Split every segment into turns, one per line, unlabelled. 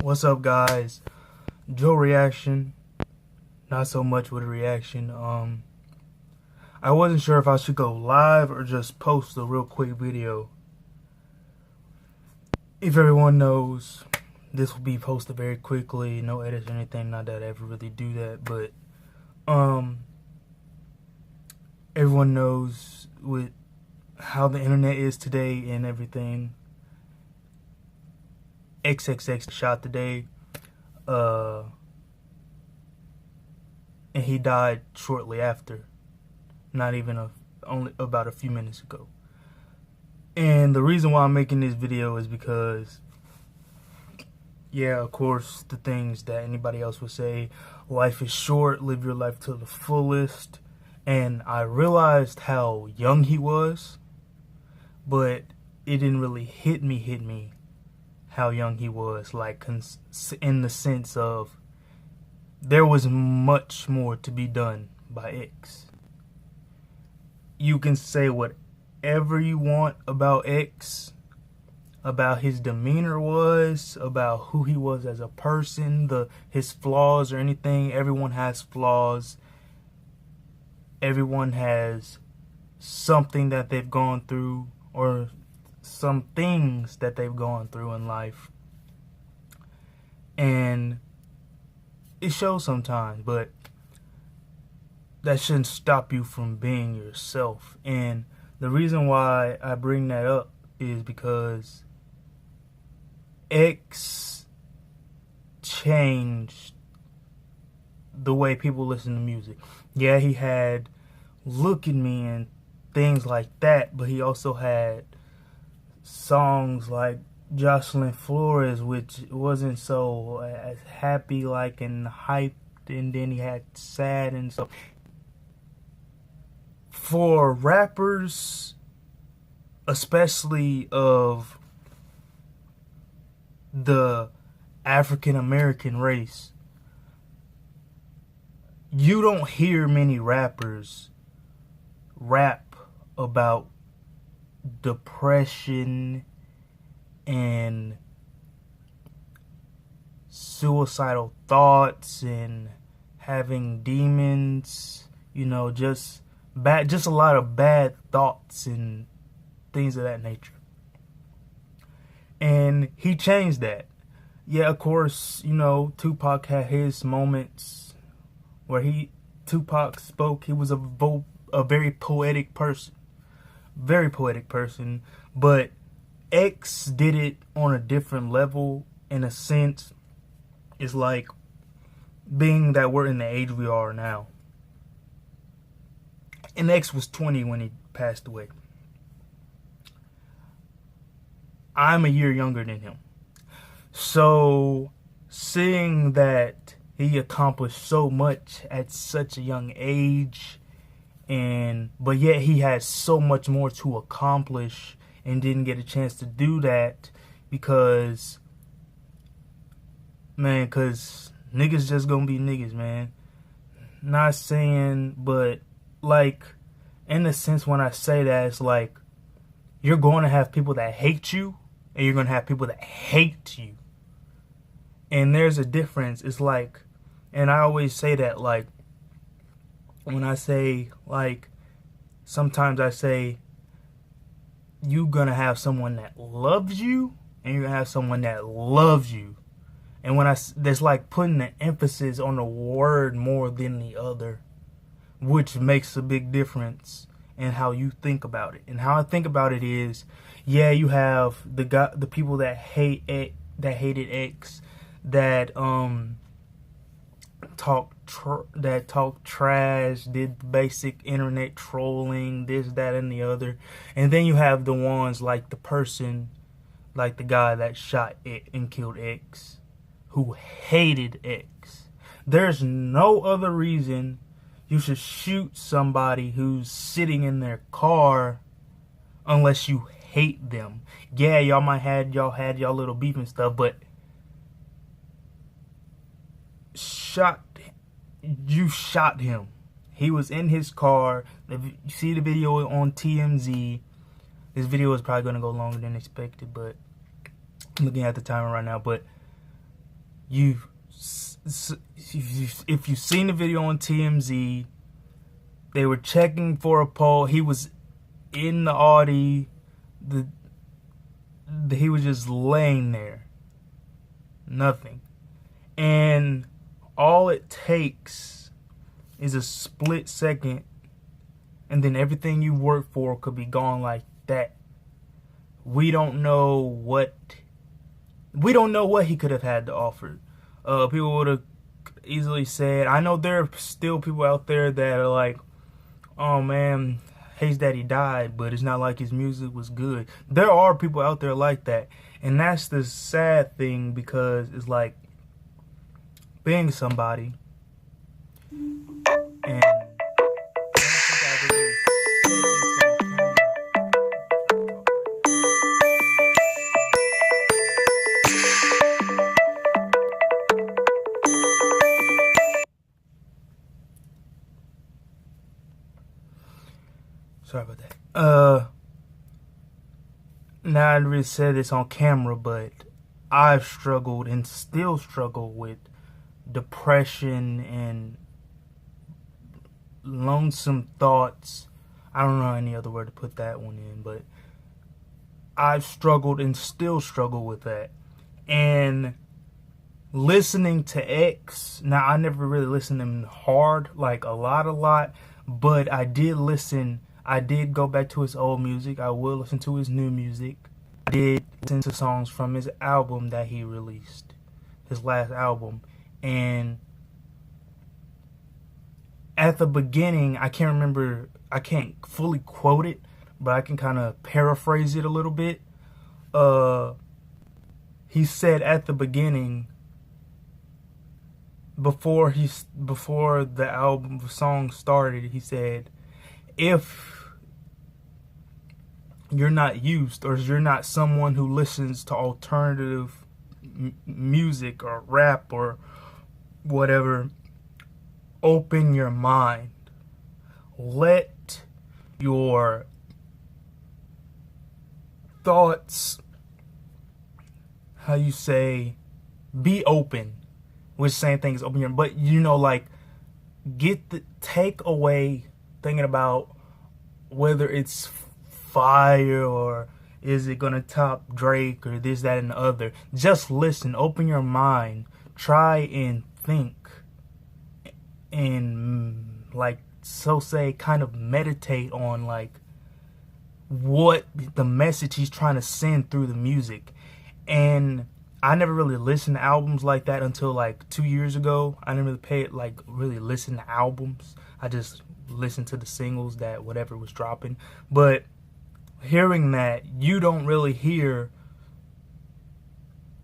What's up, guys? Joe reaction. Not so much with a reaction. I wasn't sure if I should go live or just post a real quick video. If everyone knows, this will be posted very quickly. No edits or anything. Not that I ever really do that, but everyone knows with how the internet is today and everything. Xxx shot today, and he died shortly after, not even only about a few minutes ago. And the reason why I'm making this video is because, yeah, of course, the things that anybody else would say, life is short, live your life to the fullest. And I realized how young he was, but it didn't really hit me how young he was, like in the sense of there was much more to be done by X. You can say whatever you want about X, about his demeanor was, about who he was as a person, his flaws or anything. Everyone has flaws. Everyone has something that they've gone through, or some things that they've gone through in life, and it shows sometimes, but that shouldn't stop you from being yourself. And the reason why I bring that up is because X changed the way people listen to music. Yeah, he had Look at Me and things like that, but he also had songs like Jocelyn Flores, which wasn't so as happy like and hyped, and then he had sad. And so for rappers, especially of the African American race, you don't hear many rappers rap about depression and suicidal thoughts and having demons, just a lot of bad thoughts and things of that nature. And he changed that. Yeah, of course, Tupac had his moments where Tupac spoke. He was a very poetic person. Very poetic person, but X did it on a different level. In a sense, it's like, being that we're in the age we are now, and X was 20 when he passed away. I'm a year younger than him, so seeing that he accomplished so much at such a young age, but yet he has so much more to accomplish and didn't get a chance to do that because niggas just gonna be niggas, man. Not saying, but like, in a sense, when I say that, it's like, you're going to have people that hate you and you're going to have people that hate you. And there's a difference. It's like, and I always say that, like, when I say, like, sometimes I say, you're going to have someone that loves you and you're going to have someone that loves you. And there's like putting the emphasis on the word more than the other, which makes a big difference in how you think about it. And how I think about it is, yeah, you have the people that hated X, that talk trash, did basic internet trolling, this, that, and the other. And then you have the ones like the person, like the guy that shot it and killed X, who hated X. There's no other reason you should shoot somebody who's sitting in their car unless you hate them. Yeah, y'all had y'all little beef and stuff, but you shot him. He was in his car. If you see the video on TMZ, this video is probably going to go longer than expected, but I'm looking at the timer right now. But if you've seen the video on TMZ, they were checking for a poll. He was in the Audi. He was just laying there. Nothing. And all it takes is a split second, and then everything you work for could be gone like that. We don't know what he could have had to offer. People would have easily said, I know there are still people out there that are like, oh man, hates that he died, but it's not like his music was good. There are people out there like that. And that's the sad thing, because it's like being somebody. And sorry about that. Now I really said this on camera, but I've struggled and still struggle with depression and lonesome thoughts. I don't know any other word to put that one in, but I've struggled and still struggle with that. And listening to X, now I never really listened to him hard, like a lot, but I did listen. I did go back to his old music. I will listen to his new music. I did listen to songs from his album that he released, his last album. And at the beginning, I can't fully quote it, but I can kind of paraphrase it a little bit. He said at the beginning, before the song started, he said, if you're not used, or you're not someone who listens to alternative music or rap or whatever, open your mind. Let your thoughts, be open. Which same thing is open your, but like, take away thinking about whether it's fire or is it gonna top Drake or this, that, and the other. Just listen, open your mind, try and think, and kind of meditate on like what the message he's trying to send through the music. And I never really listened to albums like that until like 2 years ago. I didn't really listen to albums. I just listened to the singles that whatever was dropping. But hearing that, you don't really hear,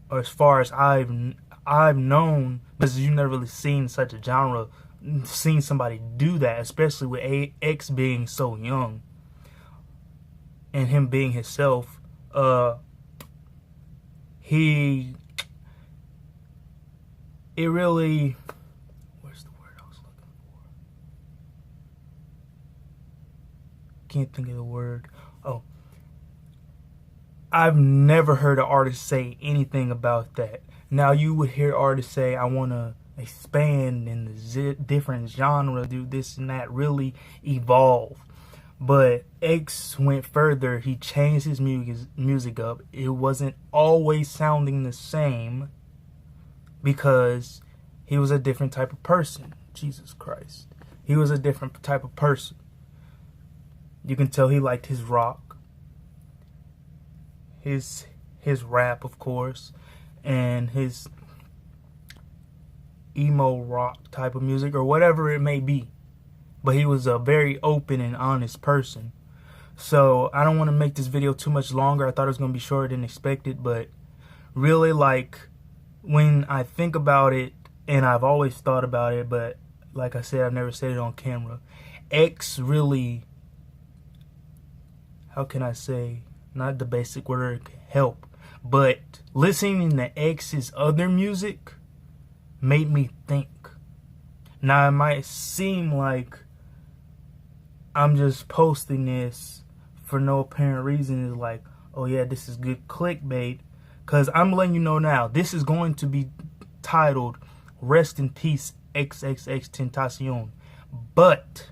or as far as I've known, because you've never really seen such a genre, seen somebody do that, especially with X being so young and him being himself. Where's the word I was looking for? Can't think of the word. Oh, I've never heard an artist say anything about that. Now you would hear artists say, I want to expand in the different genre, do this and that, really evolve. But X went further. He changed his music up. It wasn't always sounding the same because he was a different type of person. Jesus Christ. He was a different type of person. You can tell he liked his rock, his rap, of course, and his emo rock type of music, or whatever it may be. But he was a very open and honest person. So I don't want to make this video too much longer. I thought it was going to be shorter than expected, but really, like, when I think about it, and I've always thought about it, but like I said, I've never said it on camera, X really, how can I say, not the basic word help, but listening to X's other music made me think. Now it might seem like I'm just posting this for no apparent reason. It's like, oh yeah, this is good clickbait, because I'm letting you know now, this is going to be titled Rest in Peace Xxxtentacion. But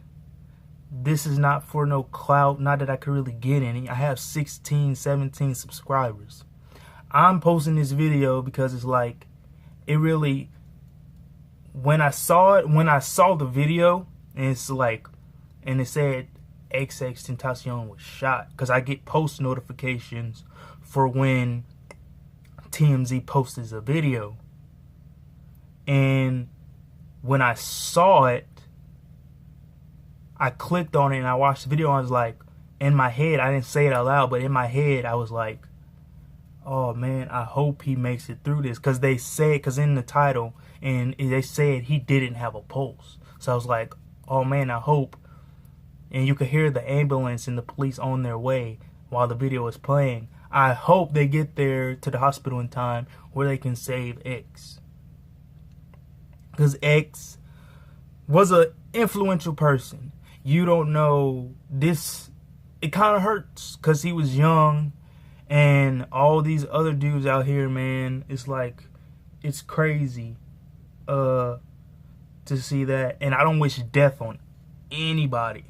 this is not for no clout, not that I could really get any. I have 16, 17 subscribers. I'm posting this video because it's like, it really, when I saw the video, and it's like, and it said Xxxtentacion was shot, because I get post notifications for when TMZ posts a video. And when I saw it, I clicked on it and I watched the video. And I was like, in my head, I didn't say it out loud, but in my head, I was like, oh man, I hope he makes it through this. Because they said, because in the title, and they said he didn't have a pulse. So I was like, oh man, I hope. And you could hear the ambulance and the police on their way while the video was playing. I hope they get there to the hospital in time where they can save X. Because X was an influential person. You don't know this. It kind of hurts because he was young, and all these other dudes out here, man, it's like, it's crazy to see that. And I don't wish death on anybody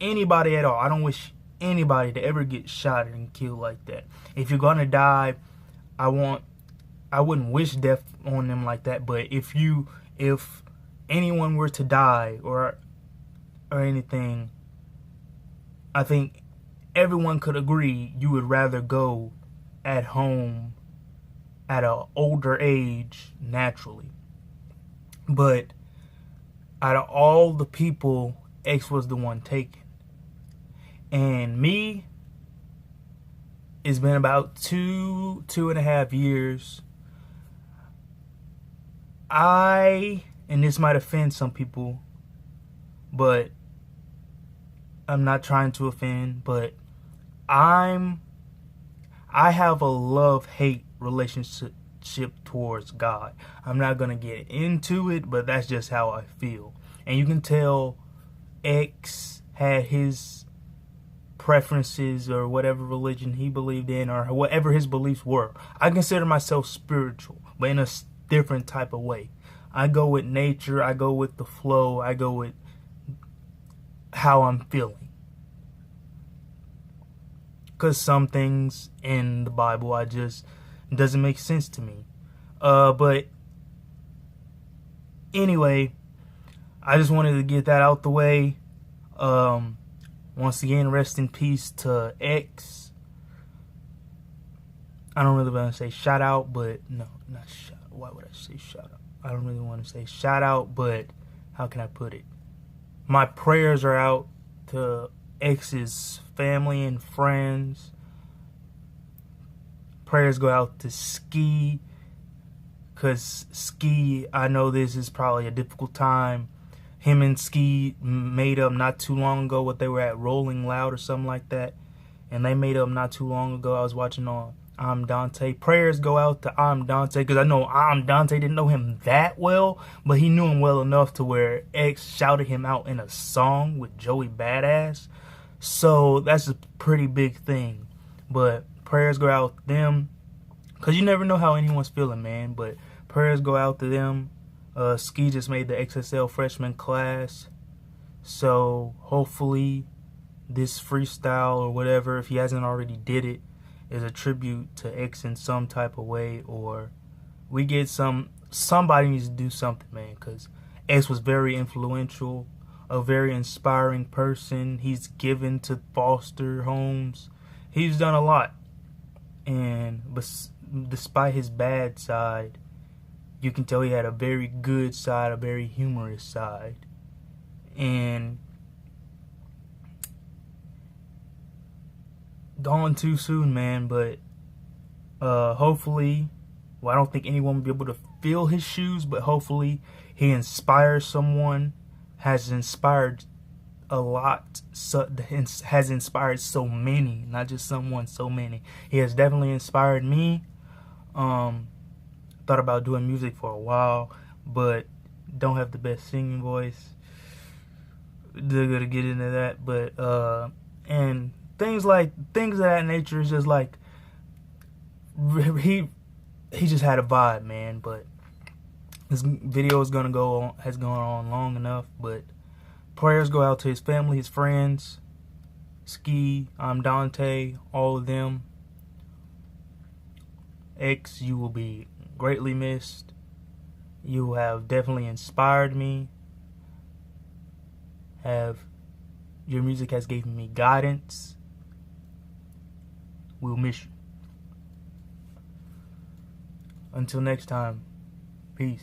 at all. I don't wish anybody to ever get shot and killed like that. If you're gonna die, I wouldn't wish death on them like that. But if anyone were to die or anything, I think everyone could agree you would rather go at home at an older age naturally. But out of all the people, X was the one taken. And me, it's been about 2.5 years. And this might offend some people, but I'm not trying to offend, but I have a love-hate relationship towards God. I'm not going to get into it, but that's just how I feel. And you can tell X had his preferences or whatever religion he believed in or whatever his beliefs were. I consider myself spiritual, but in a different type of way. I go with nature, I go with the flow, I go with how I'm feeling. Because some things in the Bible, doesn't make sense to me. But anyway, I just wanted to get that out the way. Once again, rest in peace to X. I don't really want to say shout out, but no, not shout. Why would I say shout out? I don't really want to say shout out, but how can I put it? My prayers are out to X's family and friends. Prayers go out to Ski, because Ski, I know this is probably a difficult time. Him and Ski made up not too long ago. What they were at Rolling Loud or something like that, and they made up not too long ago. I was watching on I'm Dante. Prayers go out to I'm Dante, because I know I'm Dante didn't know him that well, but he knew him well enough to where X shouted him out in a song with Joey Badass. So that's a pretty big thing. But prayers go out to them, because you never know how anyone's feeling, man. But prayers go out to them. Ski just made the XSL freshman class, so hopefully this freestyle or whatever, if he hasn't already did it, is a tribute to X in some type of way, or we get somebody needs to do something, man, because X was very influential, a very inspiring person. He's given to foster homes. He's done a lot, and despite his bad side, you can tell he had a very good side, a very humorous side. And gone too soon, man. But hopefully, well, I don't think anyone will be able to fill his shoes, but hopefully he inspires someone, has inspired a lot, has inspired so many, not just someone, so many. He has definitely inspired me. Thought about doing music for a while, but don't have the best singing voice. They're gonna get into that, but and things of that nature is just like he just had a vibe, man. But This video is has gone on long enough, but prayers go out to his family, his friends, Ski, I'm Dante, all of them. X, you will be greatly missed. You have definitely inspired me. Your music has given me guidance. We'll miss you. Until next time, peace.